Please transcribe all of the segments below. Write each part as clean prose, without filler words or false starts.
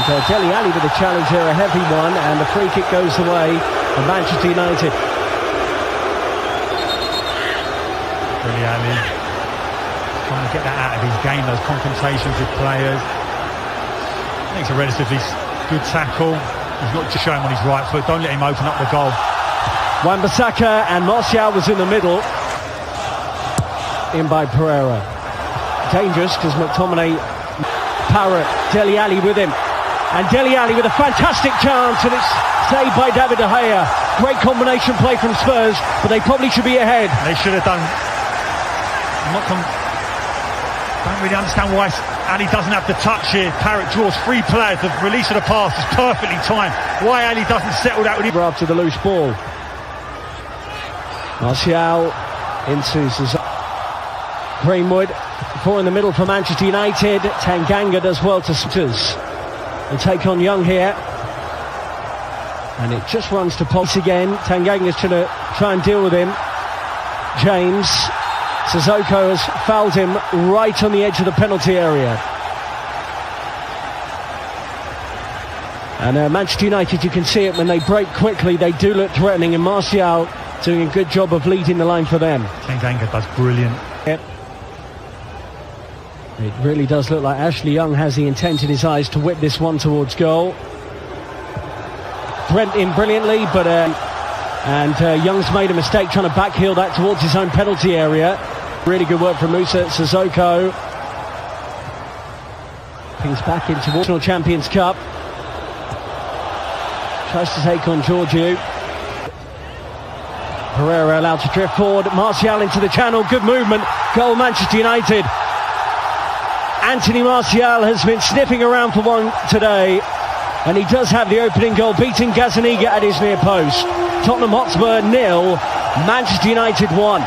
Dele Alli with a challenge there, a heavy one, and the free kick goes the way of Manchester United. Dele Alli trying to get that out of his game, those confrontations with players. I think it's a relatively good tackle. He's got to show him on his right foot. Don't let him open up the goal. Wan-Bissaka, and Martial was in the middle. In by Pereira. Dangerous because McTominay, Parrott, Dele Alli with him. And Dele Alli with a fantastic chance, and it's saved by David De Gea. Great combination play from Spurs, but they probably should be ahead. They should have done. Don't really understand why Ali doesn't have the touch here. Parrott draws three players. The release of the pass is perfectly timed. Why Ali doesn't settle that with him? After the loose ball. Martial into Greenwood. Four in the middle for Manchester United. Tanganga does well to Sutters. They take on Young here. And it just runs to Pulse again. Tanganga's trying to try and deal with him. James. Sissoko has fouled him right on the edge of the penalty area. And Manchester United, you can see it when they break quickly, they do look threatening, and Martial doing a good job of leading the line for them. Tanganga does brilliant. Yep. It really does look like Ashley Young has the intent in his eyes to whip this one towards goal. Brent in brilliantly, but Young's made a mistake trying to backheel that towards his own penalty area. Really good work from Musa Sissoko. Pings back into National Champions Cup. Tries to take on Georgiou. Pereira allowed to drift forward. Martial into the channel. Good movement. Goal Manchester United. Anthony Martial has been sniffing around for one today. And he does have the opening goal, beating Gazzaniga at his near post. Tottenham Hotspur 0, Manchester United 1.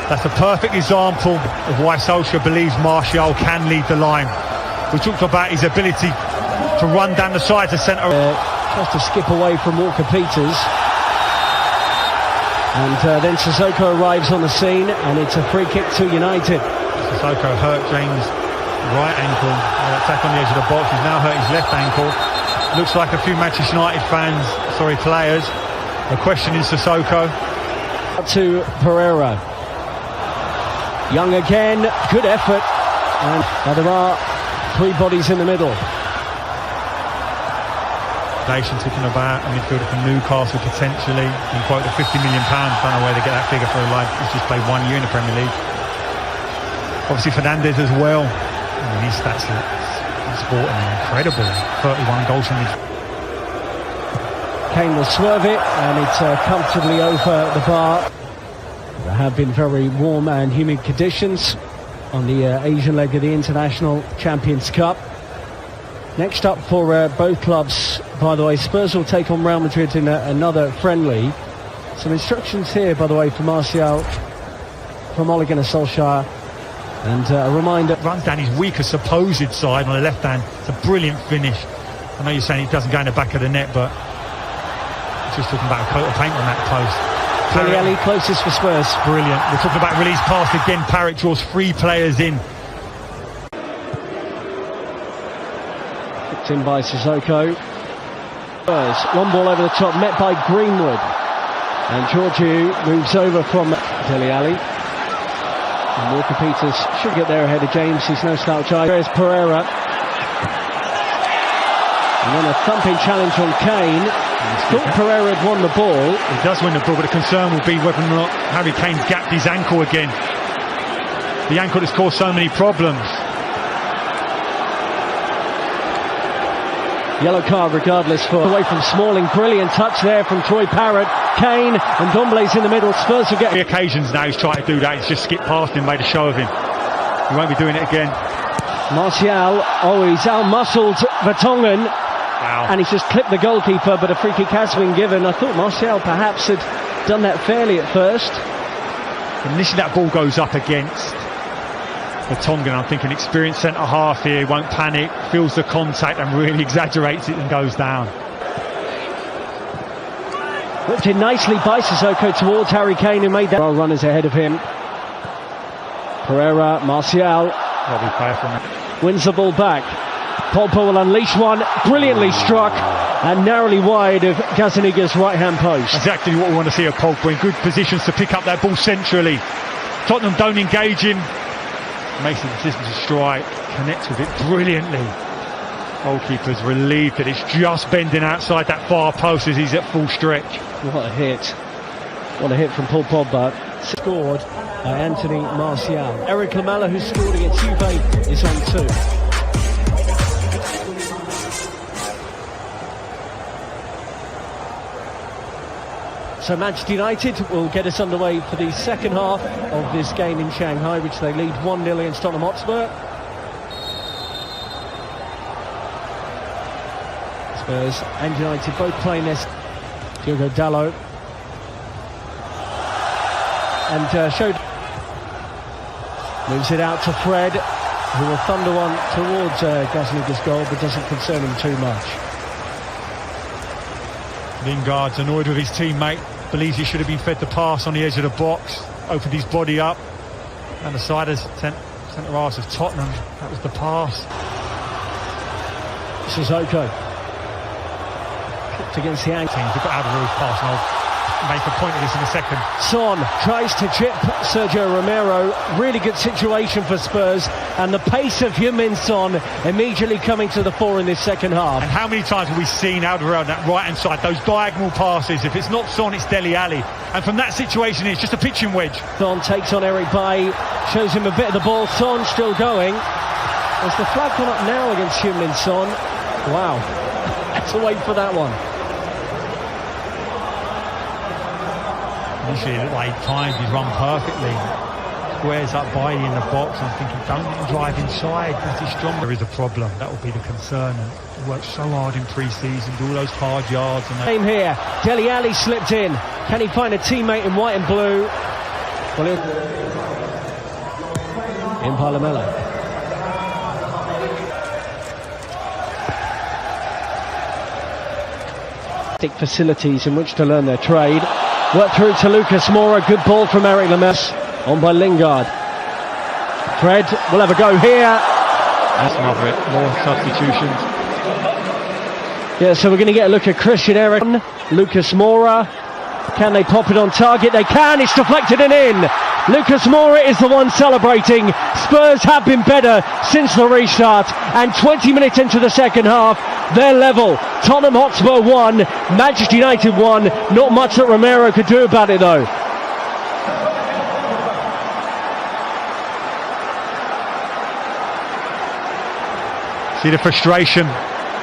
That's a perfect example of why Solskjaer believes Martial can lead the line. We talked about his ability to run down the side to centre. Tries to skip away from Walker Peters. And then Sissoko arrives on the scene, and it's a free kick to United. Sissoko hurt James' right ankle. Attack on the edge of the box. He's now hurt his left ankle. Looks like a few Manchester United players are questioning Sissoko. Up to Pereira. Young again, good effort. And there are three bodies in the middle. Nation talking about a midfielder from Newcastle potentially. You quote the £50 million. Don't know where they get that figure for a life. He's just played 1 year in the Premier League. Obviously Fernandes as well. I mean, his stats are sporting incredible. 31 goals from his. Kane will swerve it, and it's comfortably over the bar. There have been very warm and humid conditions on the Asian leg of the International Champions Cup. Next up for both clubs, by the way, Spurs will take on Real Madrid in another friendly. Some instructions here, by the way, for Martial from Ole Gunnar Solskjaer. And a reminder... Runs down his weaker supposed side on the left hand. It's a brilliant finish. I know you're saying it doesn't go in the back of the net, but just talking about a coat of paint on that post. Dele Alli closest for Spurs. Brilliant. We're talking about release pass again. Parrott draws three players in. In by Sissoko. Long ball over the top, met by Greenwood. And Georgiou moves over from Dele Alli. And Walker Peters should get there ahead of James. He's no slouch either. There's Pereira. And then a thumping challenge on Kane. Thought Pereira had won the ball. He does win the ball, but the concern will be whether or not Harry Kane gapped his ankle again. The ankle that's caused so many problems. Yellow card regardless for away from Smalling. Brilliant touch there from Troy Parrott. Kane and Dombele's in the middle. Spurs will get... 3 occasions now he's tried to do that. He's just skipped past him, made a show of him. He won't be doing it again. Martial, he's out-muscled Vertonghen. Wow. And he's just clipped the goalkeeper, but a free kick has been given. I thought Martial perhaps had done that fairly at first. Initially that ball goes up against Vertonghen. I'm thinking experienced centre-half here, won't panic, feels the contact and really exaggerates it and goes down. Whipped in nicely by Sissoko towards Harry Kane, who made that. Runners ahead of him. Pereira, Martial. Wins the ball back. Pogba will unleash one. Brilliantly struck and narrowly wide of Gazaniga's right-hand post. Exactly what we want to see of Pogba, in good positions to pick up that ball centrally. Tottenham don't engage him. Makes the decision to strike. Connects with it brilliantly. Goalkeeper's relieved that it's just bending outside that far post as he's at full stretch. What a hit. What a hit from Paul Pogba. Scored by Anthony Martial. Eric Lamela, who scored against Juve, is on 2. So Manchester United will get us underway for the second half of this game in Shanghai, which they lead 1-0 against Tottenham Hotspur. Spurs and United both playing this. Diogo Dalot. And showed. Moves it out to Fred, who will thunder one towards Gazaniga's goal, but doesn't concern him too much. Lingard's annoyed with his teammate, believes he should have been fed the pass on the edge of the box, opened his body up, and the side of centre-half of Tottenham, that was the pass. Sissoko. Kicked against the ankle. They've got Alvaro's pass, and I'll make a point of this in a second. Son tries to chip Sergio Romero. Really good situation for Spurs, and the pace of Heung-min Son immediately coming to the fore in this second half. And how many times have we seen Alvaro on that right hand side, those diagonal passes? If it's not Son, it's Dele Alli, and from that situation it's just a pitching wedge. Son takes on Eric Bailly, shows him a bit of the ball. Son still going. Has the flag gone up now against Heung-min Son? Wow. Had to wait for that one. Initially, it looked like timed his run perfectly. Squares up Bailly in the box. I'm thinking, don't let him drive inside. That is strong. There is a problem. That will be the concern. And he worked so hard in pre-season, do all those hard yards. And Same here. Dele Alli slipped in. Can he find a teammate in white and blue? Well, in Lamela. Facilities in which to learn their trade. Work through to Lucas Moura. Good ball from Eric Lamela. On by Lingard. Fred will have a go here. That's another it. More substitutions. Yeah, so we're going to get a look at Christian Eriksen. Lucas Moura. Can they pop it on target? They can. It's deflected and in. Lucas Moura is the one celebrating. Spurs have been better since the restart, and 20 minutes into the second half, they're level. Tottenham Hotspur 1, Manchester United 1. Not much that Romero could do about it though. See the frustration.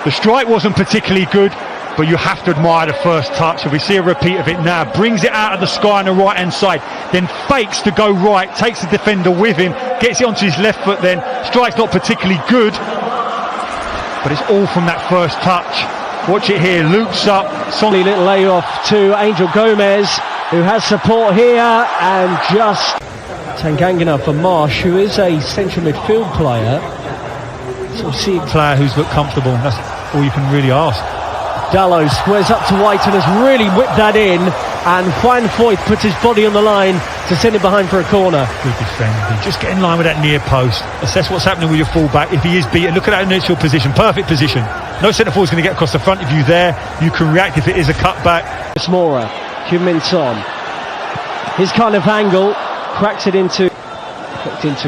The strike wasn't particularly good, but you have to admire the first touch. If we see a repeat of it now, brings it out of the sky on the right hand side, then fakes to go right, takes the defender with him, gets it onto his left foot, then strike's not particularly good, but it's all from that first touch. Watch it here, loops up. Solid little layoff to Angel Gomez, who has support here, and just Tangangana for Marsh, who is a central midfield player. So we see a player who's looked comfortable. That's all you can really ask. Dalot squares up to White and has really whipped that in, and Juan Foyth puts his body on the line to send it behind for a corner. Good defending. Just get in line with that near post. Assess what's happening with your fullback. If he is beaten, look at that initial position. Perfect position. No centre forward is going to get across the front of you there. You can react if it is a cutback. Moura, Heung-min Son. His kind of angle, cracks it into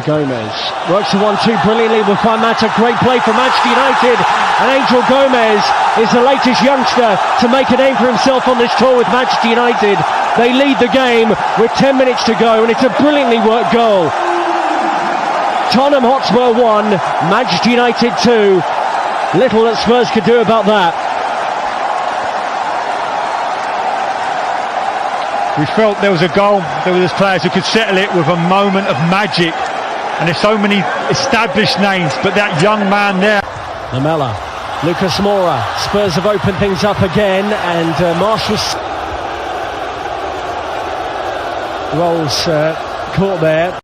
Gomez. Works the 1-2 brilliantly with Mata. Great play from Manchester United, and Angel Gomez is the latest youngster to make a name for himself on this tour with Manchester United. They lead the game with 10 minutes to go, and it's a brilliantly worked goal. Tottenham Hotspur 1, Manchester United 2. Little that Spurs could do about that. We felt there was a goal. There were players who could settle it with a moment of magic. And there's so many established names, but that young man there. Lamela, Lucas Moura. Spurs have opened things up again, and Marshall's rolls caught there.